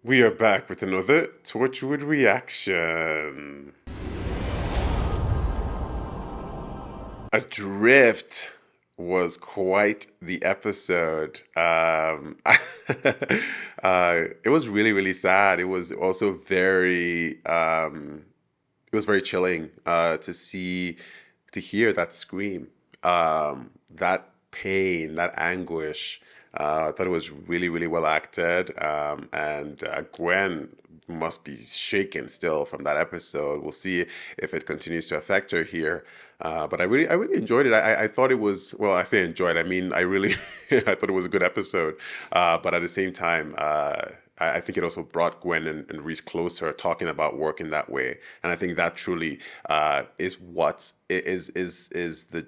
We are back with another Torchwood reaction. Adrift was quite the episode. It was really, really sad. It was also very, it was very chilling to hear that scream, that pain, that anguish. I thought it was really, really well acted. And Gwen must be shaken still from that episode. We'll see if it continues to affect her here. But I really enjoyed it. I thought it was, well, I say enjoyed, I mean, I really, I thought it was a good episode. But at the same time, I think it also brought Gwen and Reese closer, talking about work in that way, and I think that truly is what is the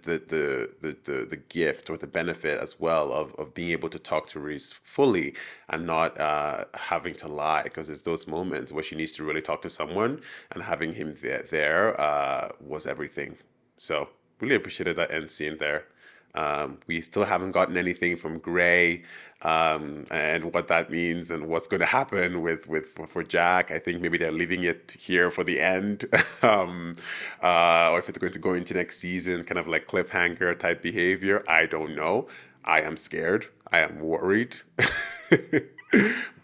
gift or the benefit as well of being able to talk to Reese fully and not having to lie, because it's those moments where she needs to really talk to someone, and having him there was everything. So really appreciated that end scene there. We still haven't gotten anything from Gray, and what that means and what's going to happen for Jack. I think maybe they're leaving it here for the end, or if it's going to go into next season, kind of like cliffhanger type behavior. I don't know. I am scared. I am worried,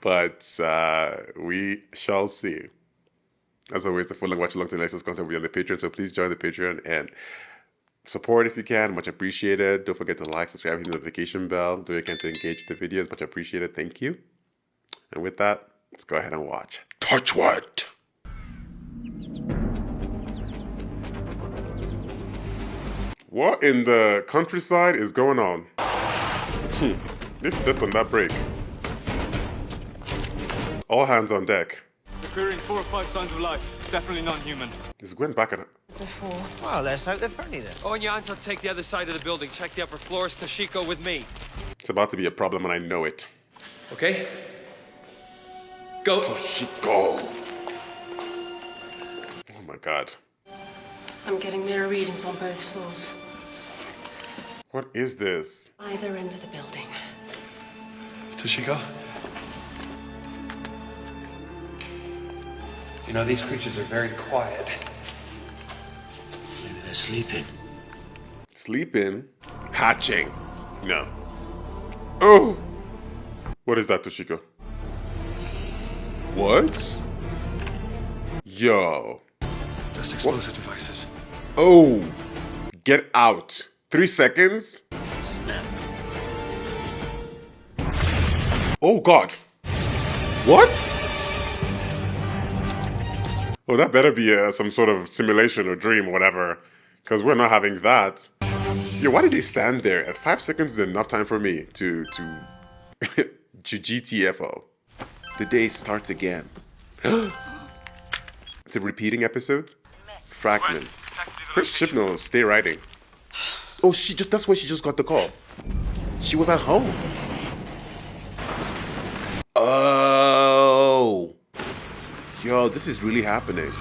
but we shall see. As always, the full and watch along to the next content will be on the Patreon, so please join the Patreon and support if you can. Much appreciated. Don't forget to like, subscribe, hit the notification bell. Do what you can to engage with the videos. Much appreciated. Thank you. And with that, let's go ahead and watch Torchwood. What in the countryside is going on? They stepped on that brake. All hands on deck. Appearing 4 or 5 signs of life. Definitely non-human. Is Gwen back at it? Before. Well, let's hope they're friendly then. On your hands, I'll take the other side of the building. Check the upper floors. Toshiko with me. It's about to be a problem and I know it. Okay? Go. Toshiko. Oh my god. I'm getting mirror readings on both floors. What is this? Either end of the building. Toshiko? You know, these creatures are very quiet. Maybe they're sleeping. Sleeping? Hatching. No. Oh! What is that, Toshiko? What? Yo. Just explosive devices. Oh! Get out. 3 seconds? Snap. Oh god. What? Oh, that better be some sort of simulation or dream or whatever, because we're not having that. Yo, why did they stand there? 5 seconds is enough time for me to GTFO. The day starts again. It's a repeating episode? Fragments. Chris Chibnall, stay writing. Oh, that's why she just got the call. She was at home. Oh. Yo, this is really happening.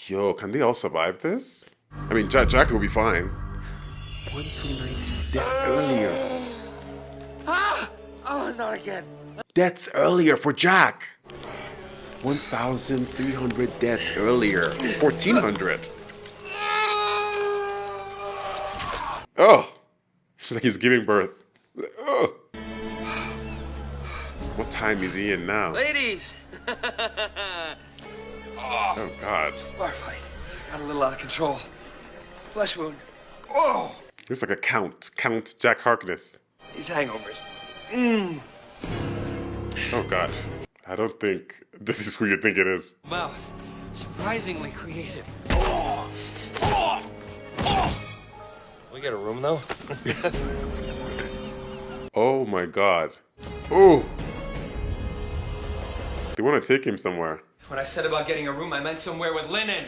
Yo, can they all survive this? I mean, Jack will be fine. 1,292 deaths earlier. Oh, not again. Deaths earlier for Jack. 1,300 deaths earlier. 1,400. Oh, it's like he's giving birth. Oh. What time is he in now? Ladies! Oh, God. Bar fight. Got a little out of control. Flesh wound. Oh! Looks like a Count Jack Harkness. These hangovers. Oh, God. I don't think this is who you think it is. Mouth. Surprisingly creative. We got a room, though? Oh, my God. Oh! They want to take him somewhere. When I said about getting a room, I meant somewhere with linen.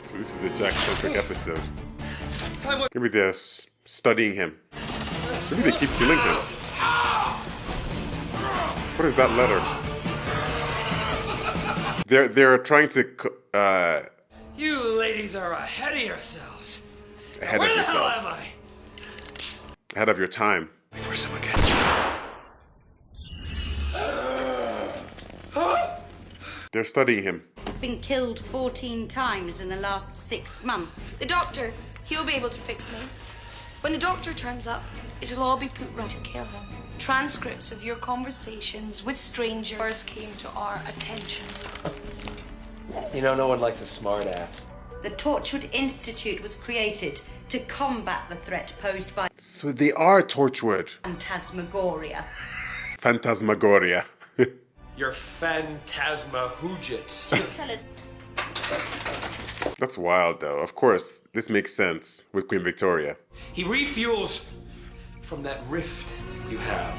So this is a Jack-centric episode. Time was... Maybe they're studying him. Maybe they keep killing him. What is that letter? They're trying to... You ladies are ahead of yourselves. ahead Where of the hell yourselves. am I? Ahead of your time. Before someone gets you. They're studying him. Been killed 14 times in the last 6 months. The doctor, he'll be able to fix me. When the doctor turns up, it'll all be put right to kill him. Transcripts of your conversations with strangers first came to our attention. You know, no one likes a smart ass. The Torchwood Institute was created to combat the threat posed by So they are Torchwood. phantasmagoria. Phantasmagoria. Your phantasmahoogists. Tell us, That's wild, though. Of course, this makes sense with Queen Victoria. He refuels from that rift you have.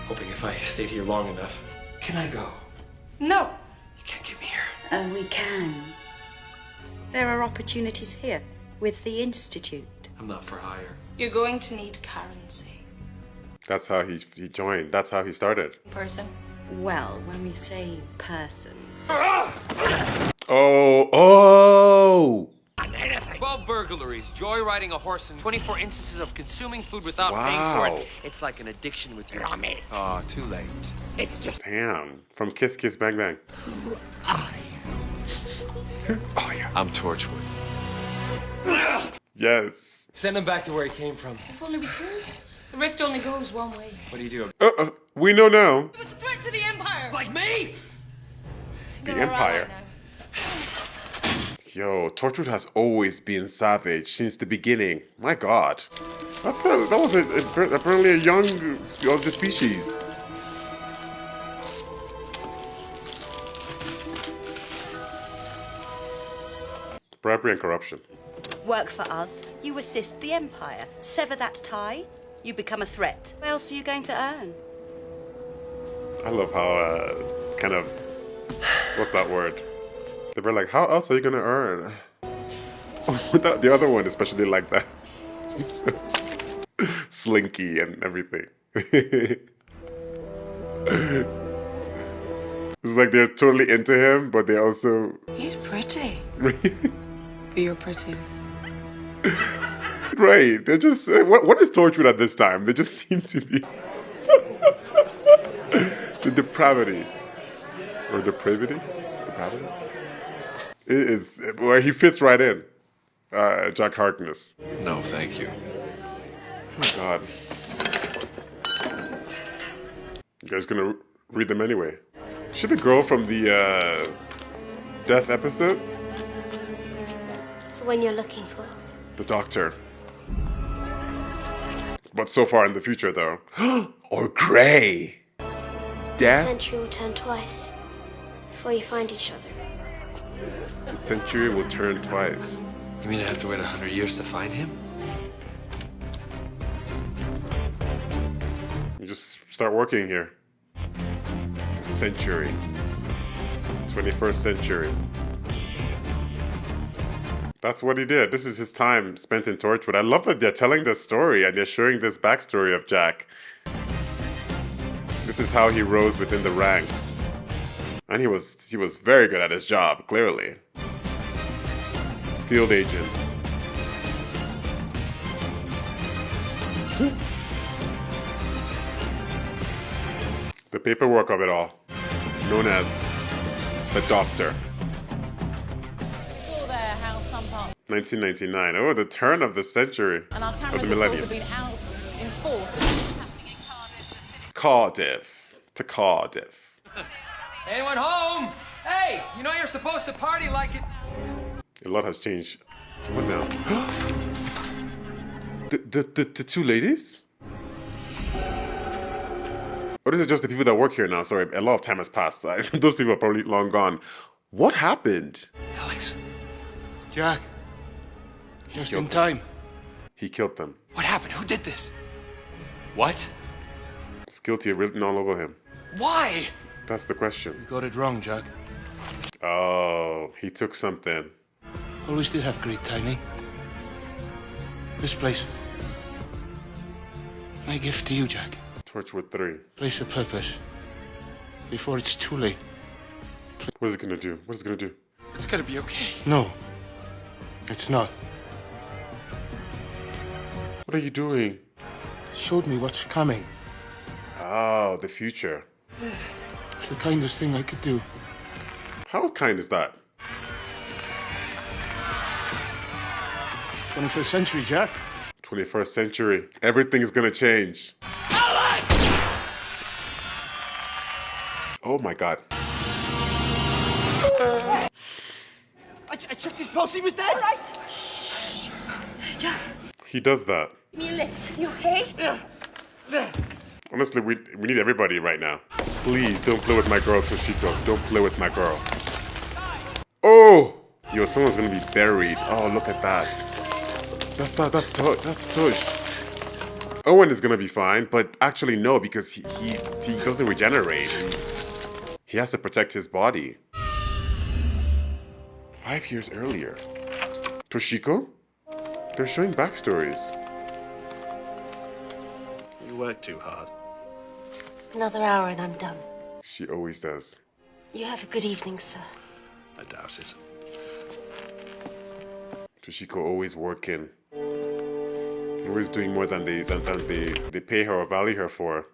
Hoping if I stayed here long enough. Can I go? No. You can't get me here. we can. There are opportunities here with the Institute. I'm not for hire. You're going to need currency. That's how he joined. That's how he started. Person. Well, when we say person, Oh! 12 burglaries, joyriding a horse, and 24 instances of consuming food without paying for Wow. it. It's like an addiction with you. Oh, too late. Damn. From Kiss Kiss Bang Bang. Oh, yeah. I'm Torchwood. Yes. Send him back to where he came from. If only we could. The rift only goes one way. What do you do? We know now. It was a threat to the Empire. Like me? The You're our ally Empire. now. Yo, Torchwood has always been savage since the beginning. My God. That was apparently a young of the species. Bribery and corruption. work for us, you assist the Empire. Sever that tie, you become a threat. What else are you going to earn? I love how, kind of, what's that word? They were like, how else are you gonna earn? Without the other one, especially like that. Just so slinky and everything. It's like they're totally into him, but they also... He's pretty. You're pretty. Right, they're just... What is Torchwood at this time? They just seem to be... The depravity. Or depravity? Depravity? It is... Well, he fits right in. Jack Harkness. No, thank you. Oh, God. You guys gonna read them anyway? Is she the girl from the death episode? The one you're looking for. The doctor. But so far in the future, though. Or Grey. The Death? century will turn twice before you find each other. The century will turn twice. You mean I have to wait 100 years to find him? You just start working here. Century. 21st century. That's what he did. This is his time spent in Torchwood. I love that they're telling this story and they're showing this backstory of Jack. This is how he rose within the ranks. And he was very good at his job, clearly. Field agent. The paperwork of it all, known as the Doctor. 1999. Oh, the turn of the century. And our Of cameras the of course, millennium. have been out in force. This is happening in Cardiff. To Cardiff. Anyone home? Hey, you know you're supposed to party like it. A lot has changed. What now? the two ladies? Or is it just the people that work here now? Sorry, a lot of time has passed. Those people are probably long gone. What happened? Alex, Jack. Just killed in time. He killed them. what happened? Who did this? What? It's guilty written all over him. Why? That's the question. You got it wrong, Jack. Oh, he took something. Always did have great timing. This place. My gift to you, Jack. Torchwood 3. Place of purpose. Before it's too late. What is it gonna do? What is it gonna do? It's gonna be okay. No. It's not. What are you doing? Showed me what's coming. Oh, the future. It's the kindest thing I could do. How kind is that? 21st century, Jack. 21st century. Everything is gonna change. Oh my god. I checked his pulse. He was dead. All right. Jack, He does that. give me a lift. You okay? Honestly, we need everybody right now. Please don't play with my girl, Toshiko. Don't play with my girl. Oh! Yo, someone's gonna be buried. Oh, look at that. That's Tush. Owen is gonna be fine, but actually no, because he doesn't regenerate. He has to protect his body. 5 years earlier. Toshiko? They're showing backstories. You work too hard. Another hour and I'm done. She always does. You have a good evening, sir. I doubt it. Toshiko always working. Always doing more than they pay her or value her for.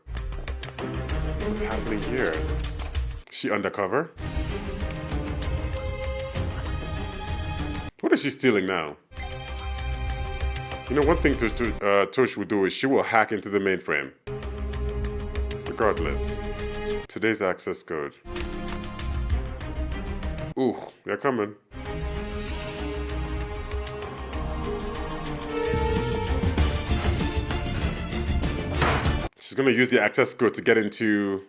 What's happening here? Is she undercover? What is she stealing now? You know, one thing Torch would do is she will hack into the mainframe. Regardless. Today's access code. Ooh, they're coming. She's gonna use the access code to get into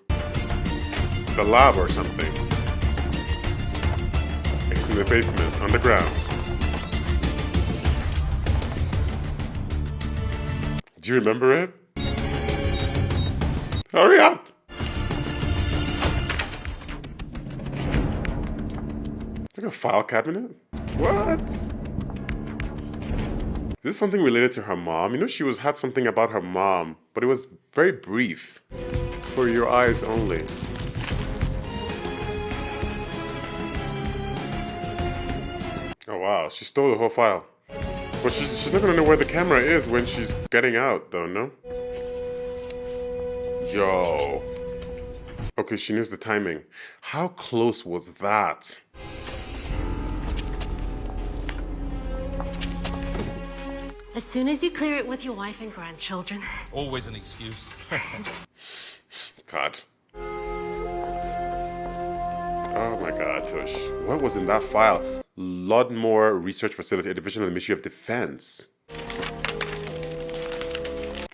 the lab or something. It's in the basement, underground. Do you remember it? Hurry up! Like a file cabinet? What? Is this something related to her mom? You know, she had something about her mom, but it was very brief. For your eyes only. Oh wow, she stole the whole file. But she's not gonna know where the camera is when she's getting out, though, no? Yo. Okay, she knows the timing. How close was that? As soon as you clear it with your wife and grandchildren. Always an excuse. God. Oh my god, Tush. What was in that file? Lodmore Research Facility, a division of the Ministry of Defense.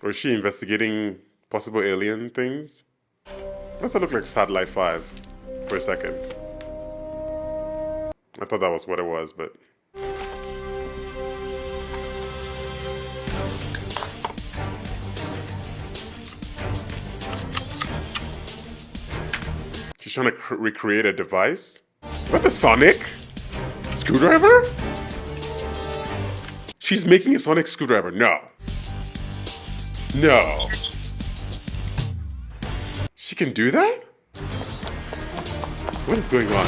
Or is she investigating possible alien things? Does that look like Satellite 5 for a second? I thought that was what it was, but... She's trying to recreate a device? Is that the Sonic screwdriver? She's making a Sonic screwdriver. No. No. She can do that? What is going on?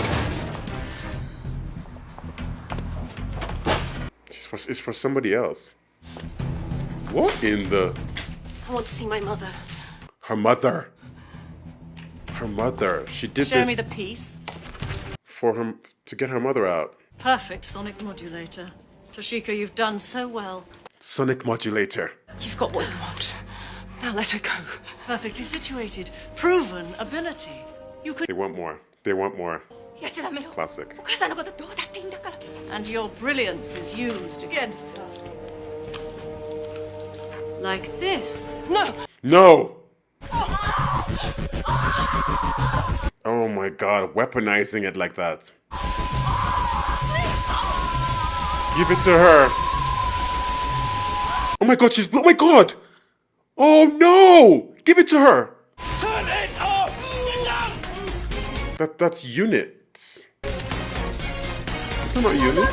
It's for somebody else. What in the... I want to see my mother. Her mother. Her mother. She did Show this me the piece. for her to get her mother out. Perfect sonic modulator. Toshiko, you've done so well. Sonic modulator. You've got what you want. Now let her go. Perfectly situated. Proven ability. You could... They want more. They want more. Classic. And your brilliance is used against her. Like this. No! No! Oh my god, weaponizing it like that. Give it to her. Oh my god, she's oh my god! Oh no! Give it to her! Turn it off! That's unit. Is that not unit?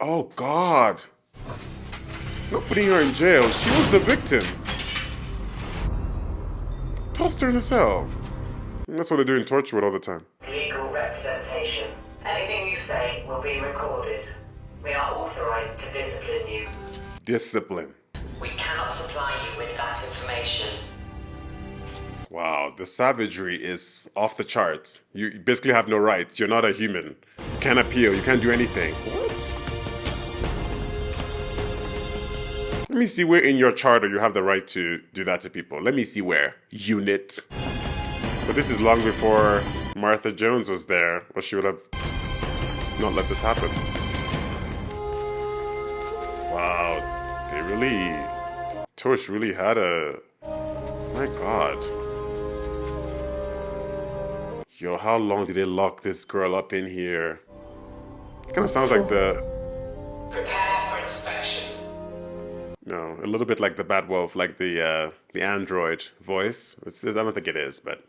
Oh god. Not putting her in jail. She was the victim. Tossed her in a cell. And that's what they do in Torchwood all the time. Legal representation. Anything you say will be recorded. We are authorized to discipline you. Discipline. We cannot supply you with that information. Wow, the savagery is off the charts. You basically have no rights. You're not a human. You can't appeal. You can't do anything. What? Let me see where in your charter you have the right to do that to people. Let me see where. Unit. But this is long before Martha Jones was there, or she would have not let this happen. Wow, they really... Torch really had a... My God. Yo, how long did they lock this girl up in here? It kind of sounds like the... Prepare for inspection. No, a little bit like the Bad Wolf, like the android voice. I don't think it is, but...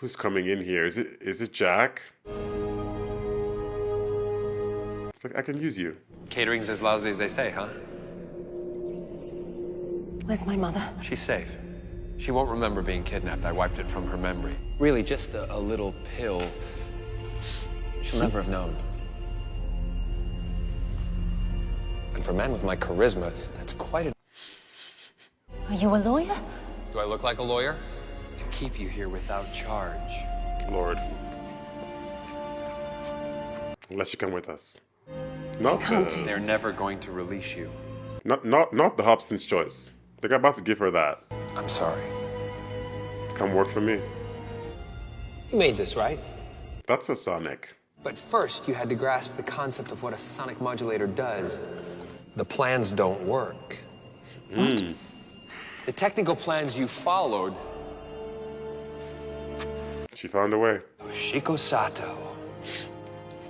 Who's coming in here? Is it Jack? It's like, I can use you. Catering's as lousy as they say, huh? Where's my mother? She's safe. She won't remember being kidnapped. I wiped it from her memory. Really, just a little pill. She'll never have known. And for a man with my charisma, that's quite a... Are you a lawyer? Do I look like a lawyer? To keep you here without charge. Lord. Unless you come with us. Not They're never going to release you. Not the Hobson's choice. They're about to give her that. I'm sorry. Come work for me. You made this, right? That's a Sonic. But first, you had to grasp the concept of what a sonic modulator does. The plans don't work. What? The technical plans you followed... She found a way. Shiko Sato.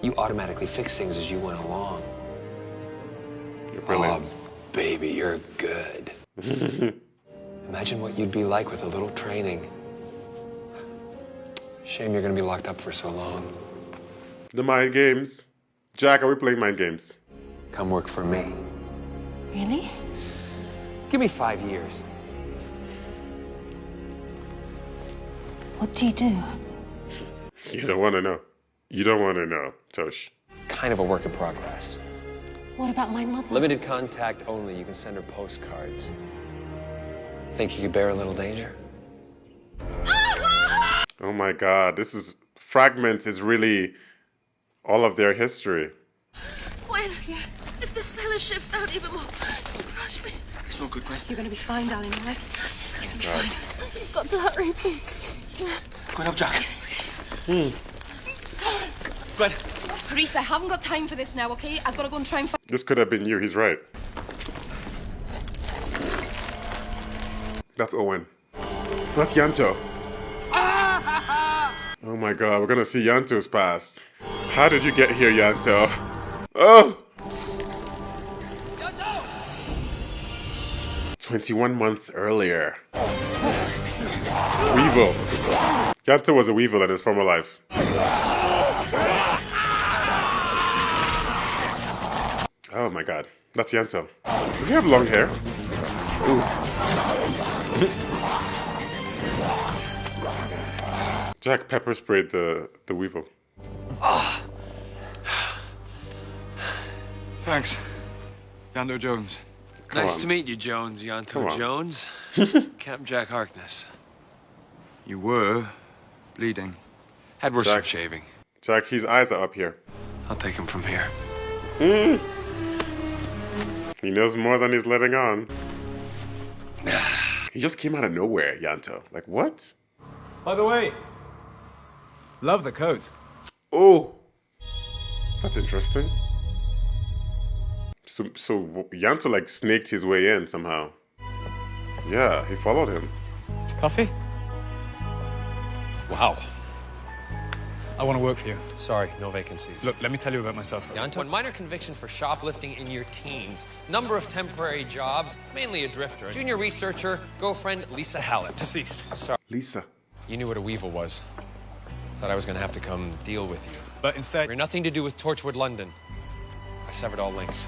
You automatically fix things as you went along. You're brilliant. Oh, baby, you're good. Imagine what you'd be like with a little training. Shame you're gonna be locked up for so long. The mind games. Jack, are we playing mind games? Come work for me. Really? Give me 5 years. What do you do? You don't want to know. You don't want to know, Tosh. Kind of a work in progress. What about my mother? Limited contact only. You can send her postcards. Think you could bear a little danger? Oh my God, this is... Fragments is really all of their history. Gwen, if this fellowship's down even more, crush me. It's no good, Gwen. You're gonna be fine, darling, all right? You're gonna be fine. You've got to hurry, please. Gwen, help Jack. Gwen. Reese, I haven't got time for this now, okay? I've got to go and try and find... This could have been you, he's right. That's Owen. That's Yanto. Oh my God, we're gonna see Yanto's past. How did you get here, Yanto? Oh! 21 months earlier. Weevil. Yanto was a Weevil in his former life. Oh my God, that's Yanto. Does he have long hair? Ooh. Jack pepper sprayed the Weevil. Thanks. Yanto Jones. Nice to meet you, Jones. Yanto Jones. Captain Jack Harkness. You were bleeding. Had worse Jack. from shaving. Jack, his eyes are up here. I'll take him from here. He knows more than he's letting on. He just came out of nowhere, Yanto. Like, what? By the way, love the coat. Oh, that's interesting. So Yanto like snaked his way in somehow. Yeah, he followed him. Coffee? Wow. I want to work for you. Sorry, no vacancies. Look, let me tell you about myself. Yanto, one minor conviction for shoplifting in your teens. Number of temporary jobs, mainly a drifter. Junior researcher, girlfriend Lisa Hallett. Deceased. Sorry. Lisa. You knew what a weevil was. Thought I was gonna have to come deal with you. But instead... You're nothing to do with Torchwood London. I severed all links.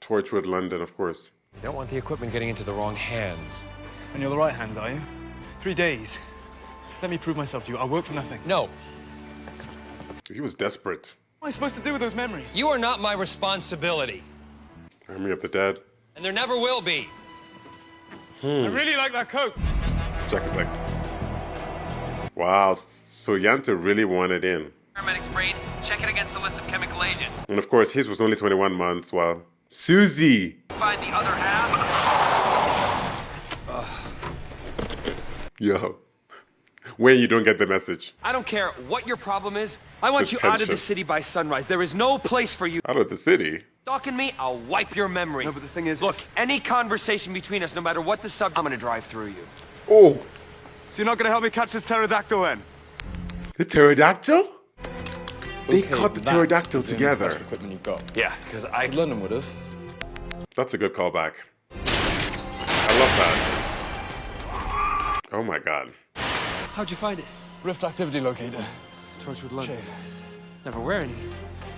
Torchwood London, of course. You don't want the equipment getting into the wrong hands. And you're the right hands, are you? 3 days. Let me prove myself to you. I'll work for nothing. No. He was desperate. What am I supposed to do with those memories? You are not my responsibility. Army of the Dead. And there never will be. I really like that coat. Jack is like, wow, so Yanto really wanted in. Paramedics brain, check it against the list of chemical agents. And of course, his was only 21 months, while Susie. Find the other half. Yo. When you don't get the message. I don't care what your problem is. I want you out of Detention. the city by sunrise. There is no place for you. Out of the city? Stalking me, I'll wipe your memory. No, but the thing is... Look, any conversation between us, no matter what the subject, I'm gonna drive through you. Oh. So you're not gonna help me catch this pterodactyl then? The pterodactyl? They Okay, caught the that pterodactyl is the only together. special equipment you've got. Yeah, because I... London would have. That's a good callback. I love that. Oh my god. How'd you find it? Rift activity locator. Torchwood London. Shave. Never wear any.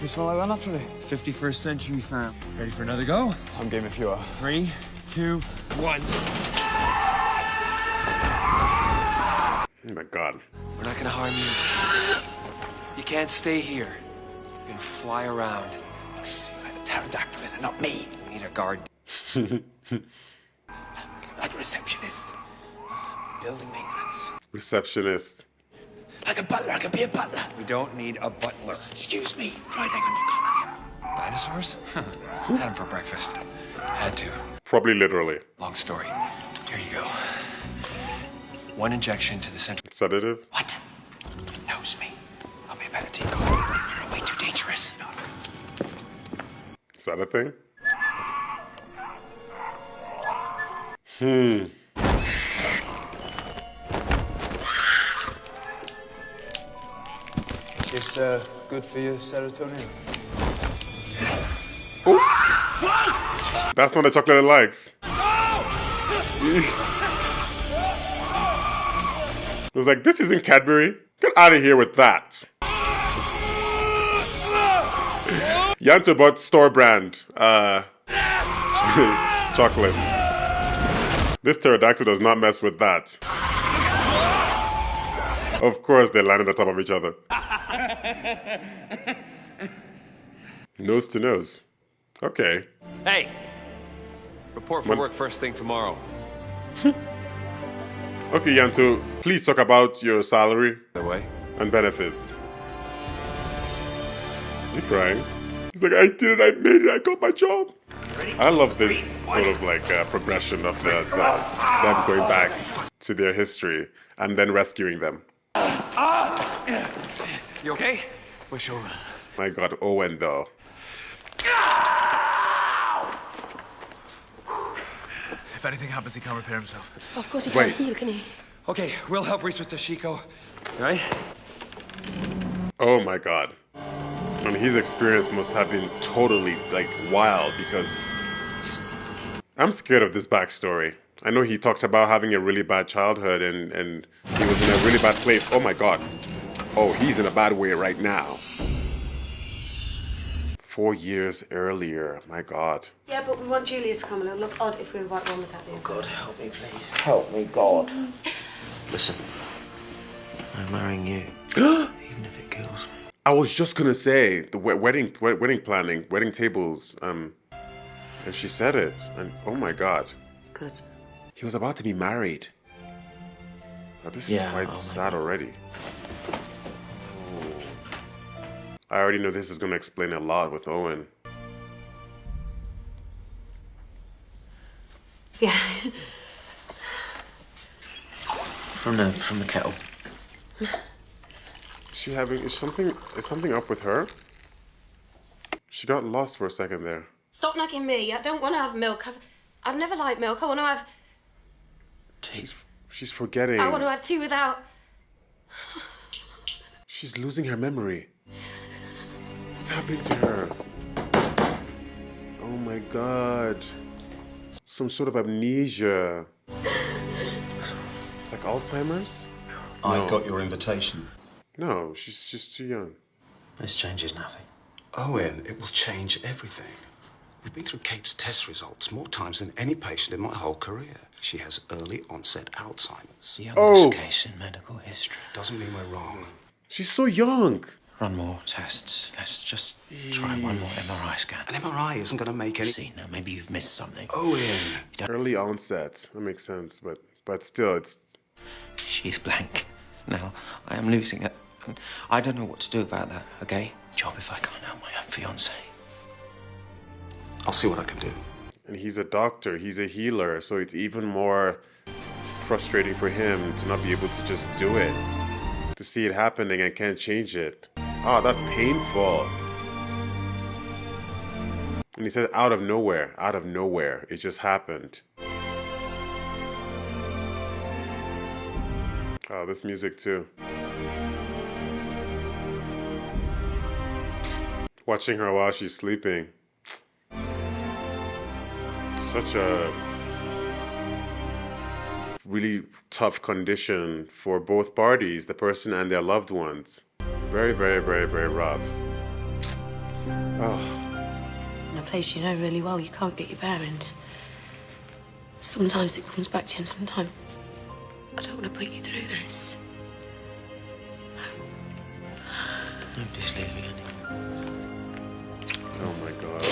You smell like that naturally. 51st century fam. Ready for another go? I'm game if you are. 3, 2, 1. Oh my god. We're not gonna harm you. You can't stay here. You can fly around. I can see like the pterodactyl in it, not me. We need a guard. Like a receptionist. Building maintenance. Receptionist. Like a butler, I could be a butler. We don't need a butler. Excuse me. Fried egg on your collars. Dinosaurs? Had them for breakfast. Had to. Probably literally. Long story. Here you go. 1 injection to the central. Sedative? What? Knows me. I'll be a better decoy. You're way too dangerous. No. Is that a thing? It's good for your serotonin. That's not the chocolate it likes. It was like, this isn't Cadbury. Get out of here with that. Yanto bought store brand chocolate. This pterodactyl does not mess with that. Of course, they landed on top of each other. Nose to nose. Okay. Hey! Report for work first thing tomorrow. Okay, Yanto, please talk about your salary By the way. and benefits. Is he crying? He's like, I did it, I made it, I got my job. I love this sort of like progression of them going back to their history and then rescuing them. You okay? Wish over. My god, Owen though. If anything happens, he can't repair himself. Of course he Wait. can't heal, can he? Okay, we'll help Reese with Toshiko. Right? Oh my god. And his experience must have been totally like wild because I'm scared of this backstory. I know he talked about having a really bad childhood and he was in a really bad place. Oh my god. Oh, he's in a bad way right now. 4 years earlier. My god. Yeah, but we want Julia to come and it'll look odd if we invite one without being. God, help me, please. Help me, God. Listen, I'm marrying you, even if it kills me. I was just gonna say the wedding planning, wedding tables, and she said it, and oh my god. Good. He was about to be married. Oh, this is quite sad already. Oh. I already know this is gonna explain a lot with Owen. Yeah. From the kettle. Is something up with her? She got lost for a second there. Stop nagging me. I don't want to have milk. I've never liked milk. I want to have. She's forgetting. I want to have tea without. She's losing her memory. What's happening to her? Oh my god. Some sort of amnesia. Like Alzheimer's? I got your invitation. No, she's just too young. This changes nothing. Owen, it will change everything. We've been through Kate's test results more times than any patient in my whole career. She has early onset Alzheimer's. The youngest case in medical history. Doesn't mean we're wrong. She's so young. Run more tests. Let's just try one more MRI scan. An MRI isn't going to make any... See, now maybe you've missed something. Owen! Early onset. That makes sense, but still, it's... She's blank. Now, I am losing it. And I don't know what to do about that, okay? Job if I can't help my own fiancée. I'll see what I can do. And he's a doctor, he's a healer, so it's even more frustrating for him to not be able to just do it. To see it happening and can't change it. Oh, that's painful. And he said out of nowhere, it just happened. Oh, this music too. Watching her while she's sleeping. Such a really tough condition for both parties, the person and their loved ones. Very, very, very, very rough. Oh. In a place you know really well, you can't get your bearings. Sometimes it comes back to you, and sometimes I don't want to put you through this. Nobody's leaving anymore. Oh my God.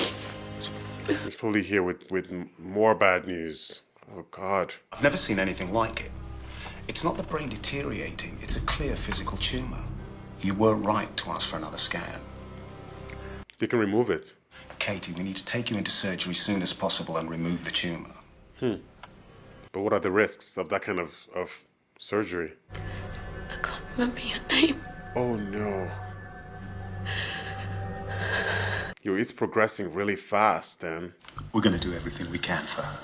He's probably here with more bad news. Oh God. I've never seen anything like it. It's not the brain deteriorating, it's a clear physical tumor. You were right to ask for another scan. You can remove it. Katie, we need to take you into surgery as soon as possible and remove the tumor. But what are the risks of that kind of surgery? I can't remember your name. Oh no. Yo, it's progressing really fast, then. We're gonna do everything we can for her.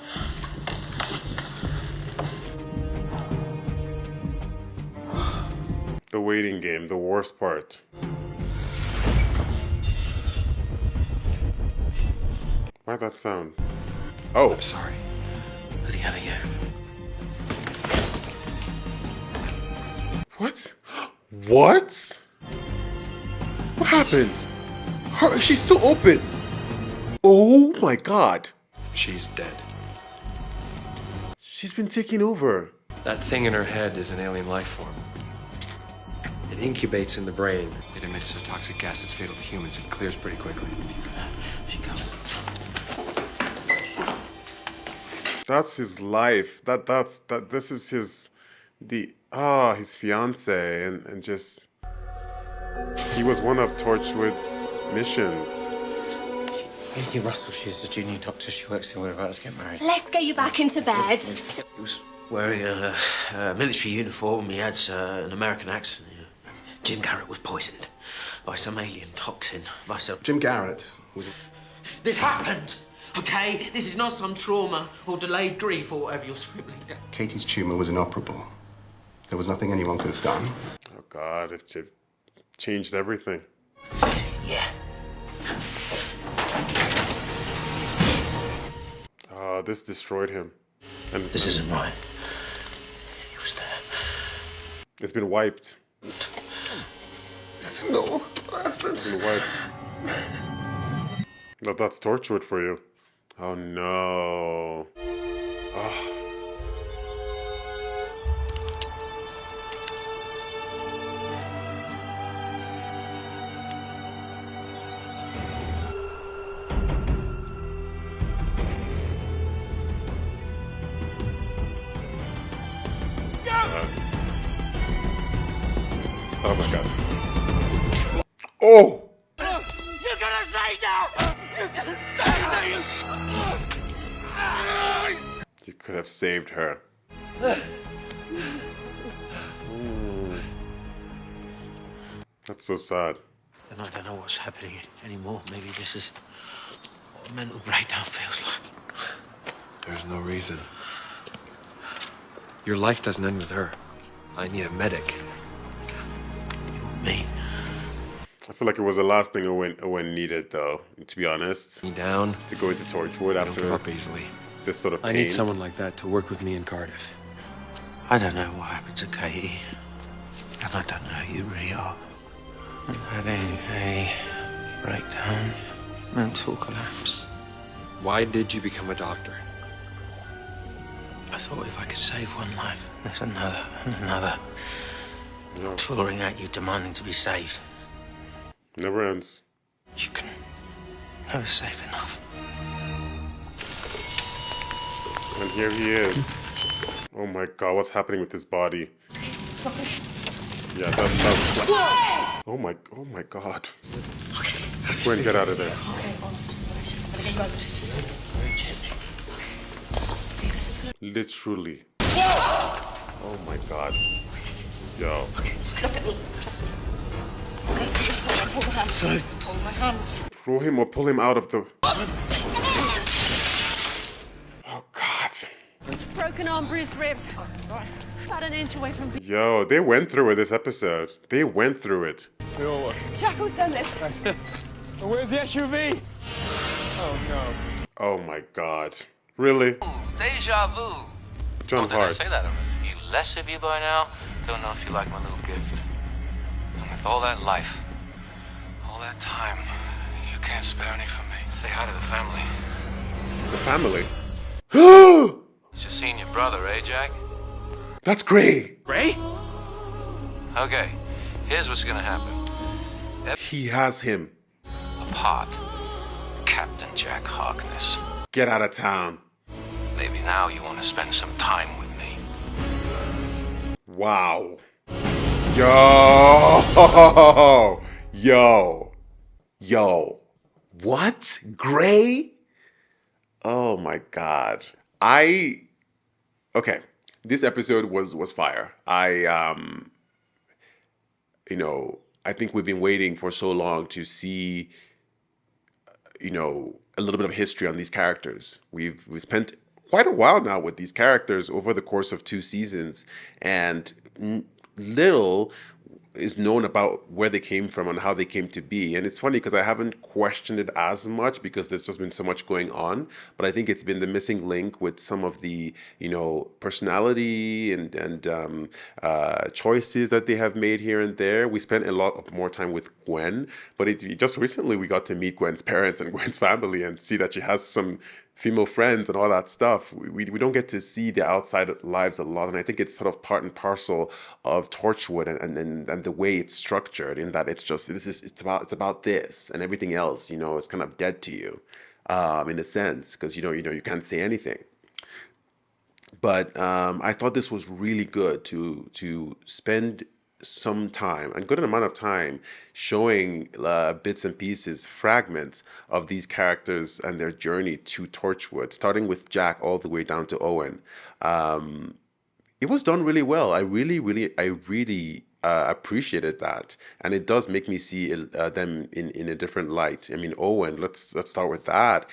The waiting game, the worst part. Why'd that sound? Oh. I'm sorry. Who the hell are you? What? What? What happened? She's still open. Oh my God. She's dead. She's been taken over. That thing in her head is an alien life form. It incubates in the brain. It emits a toxic gas that's fatal to humans. It clears pretty quickly. That's his life. This is his fiance and just he was one of Torchwood's missions. Katie Russell, she's a junior doctor. She works here. We're about to get married. Let's get you back into bed. He was wearing a military uniform. He had an American accent. Jim Garrett was poisoned by some alien toxin. Jim Garrett was... This happened, okay? This is not some trauma or delayed grief or whatever you're scribbling down. Katie's tumor was inoperable. There was nothing anyone could have done. Oh God, it changed everything. Yeah. This destroyed him. And this isn't right. He was there. It's been wiped. This is not what happened. It's been wiped. That's Torchwood for you. Oh no. Oh. Oh my God. Oh! You're gonna say no! You're gonna say no! You could have saved her. That's so sad. And I don't know what's happening anymore. Maybe this is what a mental breakdown feels like. There's no reason. Your life doesn't end with her. I need a medic. Me. I feel like it was the last thing Owen needed, though, to be honest. Me down. To go into Torchwood after give up easily. This sort of pain. I need someone like that to work with me in Cardiff. I don't know what happened to Katie. And I don't know who you really are. I'm having a breakdown, mental collapse. Why did you become a doctor? I thought if I could save one life, there's another and another. Clawing at you, demanding to be saved. Never ends. You can never save enough. And here he is. Oh my god, what's happening with his body? Yeah, that's like... Oh my god. Gwen, get out of there. Literally. Oh my god. Yo. Look at me. Trust me. Okay, hold my hand. Sorry. Hold my hands. Throw him or pull him out of the... Broken arm, bruised ribs. About an inch away from... Yo, they went through it this episode. They went through it. Jack, who's done this? Where's the SUV? Oh no. Oh my god. Really? Deja vu. John Did I Hart. say that already? You less of you by now? Don't know if you like my little gift. And with all that life, all that time, you can't spare any for me. Say hi to the family. The family? It's your senior brother, eh, Jack? That's Gray. Gray? Okay, here's what's gonna happen. He has him. Apart, Captain Jack Harkness. Get out of town. Maybe now you want to spend some time with me. Wow. Yo. Yo. Yo. What? Gray? Oh my god. Okay. This episode was fire. I think we've been waiting for so long to see, a little bit of history on these characters. We've spent quite a while now with these characters over the course of 2 seasons, and little is known about where they came from and how they came to be. And it's funny because I haven't questioned it as much because there's just been so much going on. But I think it's been the missing link with some of the, personality and choices that they have made here and there. We spent a lot more time with Gwen, but just recently we got to meet Gwen's parents and Gwen's family and see that she has some female friends and all that stuff. We don't get to see the outside lives a lot, and I think it's sort of part and parcel of Torchwood and the way it's structured, in that it's about this, and everything else is kind of dead to you, in a sense, because you can't say anything. But I thought this was really good to spend some time, a good amount of time, showing bits and pieces, fragments of these characters and their journey to Torchwood, starting with Jack all the way down to Owen. It was done really well. I really appreciated that, and it does make me see them in a different light. I mean, Owen. Let's start with that.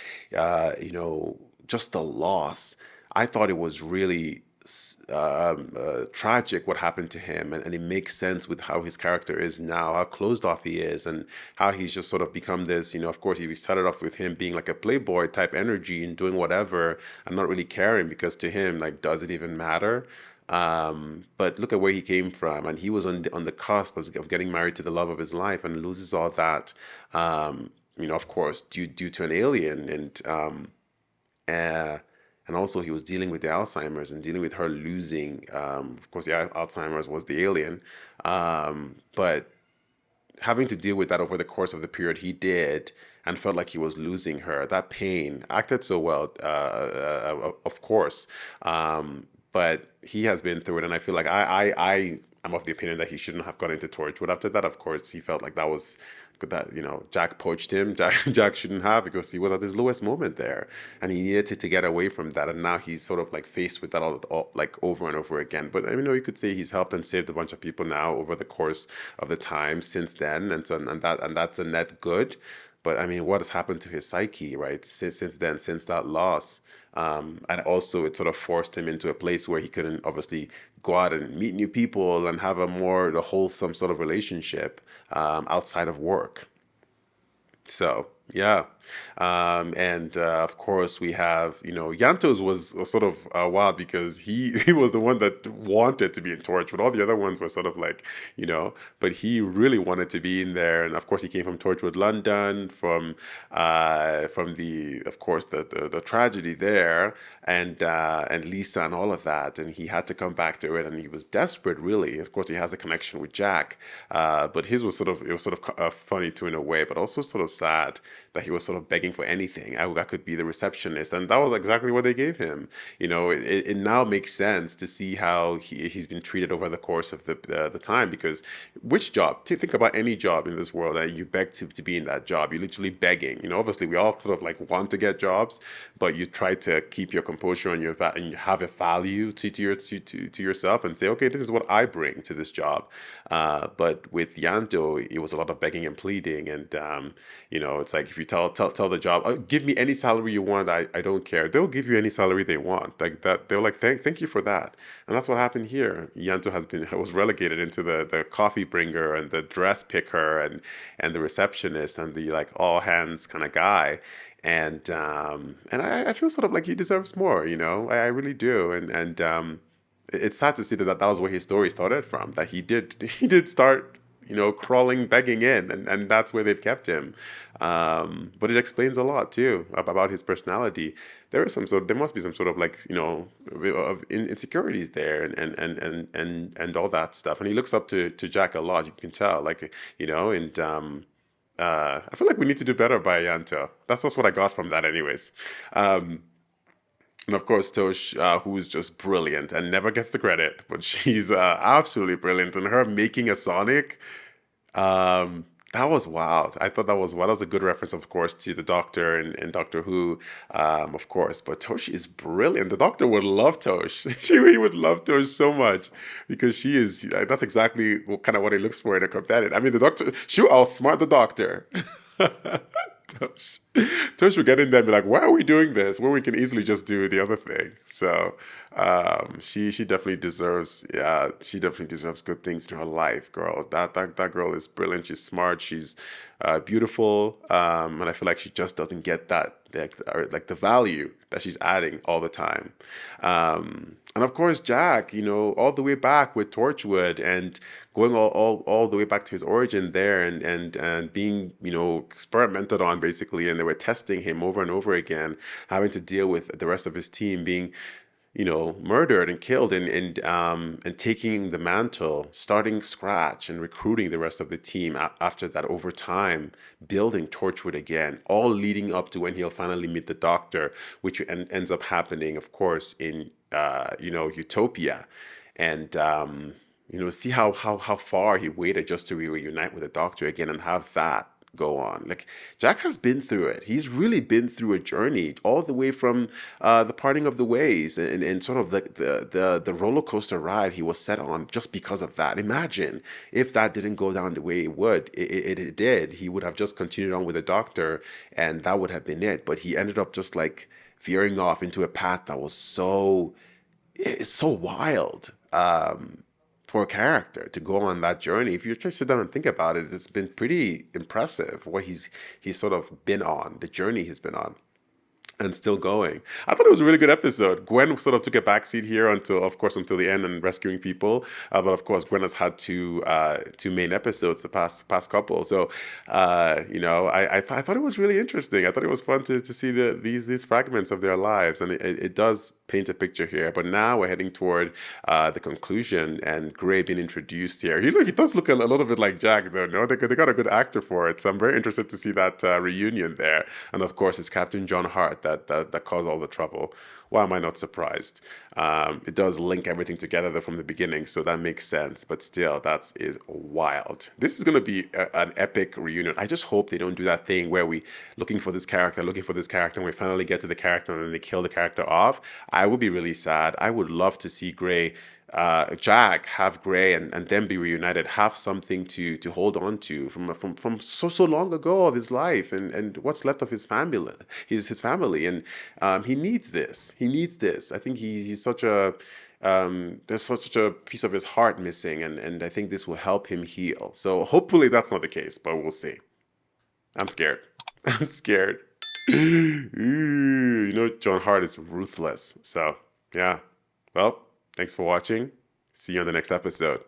Just the loss. I thought it was really tragic what happened to him, and it makes sense with how his character is now, how closed off he is, and how he's just sort of become this, of course we started off with him being like a playboy type energy and doing whatever and not really caring, because to him, like, does it even matter? But look at where he came from, and he was on the cusp of getting married to the love of his life, and loses all that, of course due to an alien, and also he was dealing with the Alzheimer's and dealing with her losing, of course the Alzheimer's was the alien, but having to deal with that over the course of the period he did, and felt like he was losing her, that pain, acted so well, of course, but he has been through it, and I feel like I'm of the opinion that he shouldn't have gone into Torchwood after that. Of course, he felt like Jack poached him. Jack shouldn't have, because he was at his lowest moment there, and he needed to get away from that. And now he's sort of like faced with that all like over and over again. But you could say he's helped and saved a bunch of people now over the course of the time since then, and that's a net good. But I mean, what has happened to his psyche, right? Since then, since that loss, and also it sort of forced him into a place where he couldn't obviously go out and meet new people and have a wholesome sort of relationship outside of work. So Yeah. And of course, we have, Yantos was sort of wild because he was the one that wanted to be in Torchwood. All the other ones were sort of like, but he really wanted to be in there. And of course, he came from Torchwood, London, from the, of course, the tragedy there, and Lisa and all of that. And he had to come back to it, and he was desperate, really. Of course, he has a connection with Jack, but his was funny too in a way, but also sort of sad that he was sort of begging for anything. I could be the receptionist, and that was exactly what they gave him. It now makes sense to see how he's been treated over the course of the time. Because which job? Think about any job in this world that you beg to be in that job. You're literally begging. Obviously we all sort of like want to get jobs, but you try to keep your composure and and you have a value to yourself and say, okay, this is what I bring to this job. But with Yanto, it was a lot of begging and pleading, and it's like if you tell the job, "Oh, give me any salary you want, I don't care," they'll give you any salary they want, like that. They're like, thank you for that. And that's what happened here. Yanto was relegated into the coffee bringer and the dress picker and the receptionist and the like all hands kind of guy. And I feel sort of like he deserves more. I really do. And it's sad to see that was where his story started from, that he did start crawling, begging in, and that's where they've kept him. But it explains a lot too about his personality. There must be some sort of like of insecurities there, and all that stuff. And he looks up to Jack a lot. You can tell, like and I feel like we need to do better by Yanto. That's what I got from that, anyways. And of course, Tosh, who is just brilliant and never gets the credit, but she's absolutely brilliant. And her making a Sonic, that was wild. I thought that was wild. That was a good reference, of course, to the Doctor and Doctor Who, of course. But Tosh is brilliant. The Doctor would love Tosh. He would love Tosh so much because she is. That's exactly kind of what he looks for in a companion. I mean, the Doctor, she'll outsmart the Doctor. Tosh will get in there and be like, why are we doing this when we can easily just do the other thing? So she definitely deserves good things in her life, girl. That girl is brilliant. She's smart. She's beautiful, and I feel like she just doesn't get that like the value that she's adding all the time. And of course, Jack, all the way back with Torchwood and going all the way back to his origin there, and being experimented on basically, and they were testing him over and over again, having to deal with the rest of his team being murdered and killed, and taking the mantle, starting scratch and recruiting the rest of the team after that, over time, building Torchwood again, all leading up to when he'll finally meet the Doctor, which ends up happening, of course, in Utopia. And see how far he waited just to reunite with the Doctor again and have that go on. Like, Jack has been through it. He's really been through a journey all the way from the parting of the ways, and sort of the roller coaster ride he was set on just because of that. Imagine if that didn't go down the way it did. He would have just continued on with the Doctor, and that would have been it. But he ended up just like veering off into a path that was so wild. For a character to go on that journey, if you just sit down and think about it, it's been pretty impressive what he's sort of been on, the journey he's been on, and still going. I thought it was a really good episode. Gwen sort of took a backseat here until the end and rescuing people. But of course, Gwen has had two main episodes the past couple. So, I thought it was really interesting. I thought it was fun to see these fragments of their lives, and it does paint a picture here. But now we're heading toward the conclusion, and Grey being introduced here. He does look a little bit like Jack, though. No, they got a good actor for it. So I'm very interested to see that reunion there. And of course, it's Captain John Hart that caused all the trouble. Why am I not surprised? It does link everything together though from the beginning, so that makes sense. But still, that is wild. This is going to be an epic reunion. I just hope they don't do that thing where we looking for this character, and we finally get to the character and then they kill the character off. I would be really sad. I would love to see Jack have Grey and them be reunited, have something to hold on to from so long ago of his life, and what's left of his family, his family, and he needs this. I think he's such a there's such a piece of his heart missing, and I think this will help him heal. So hopefully that's not the case, but we'll see. I'm scared. I'm scared. Ooh, you know, John Hart is ruthless. So, yeah. Well, thanks for watching. See you on the next episode.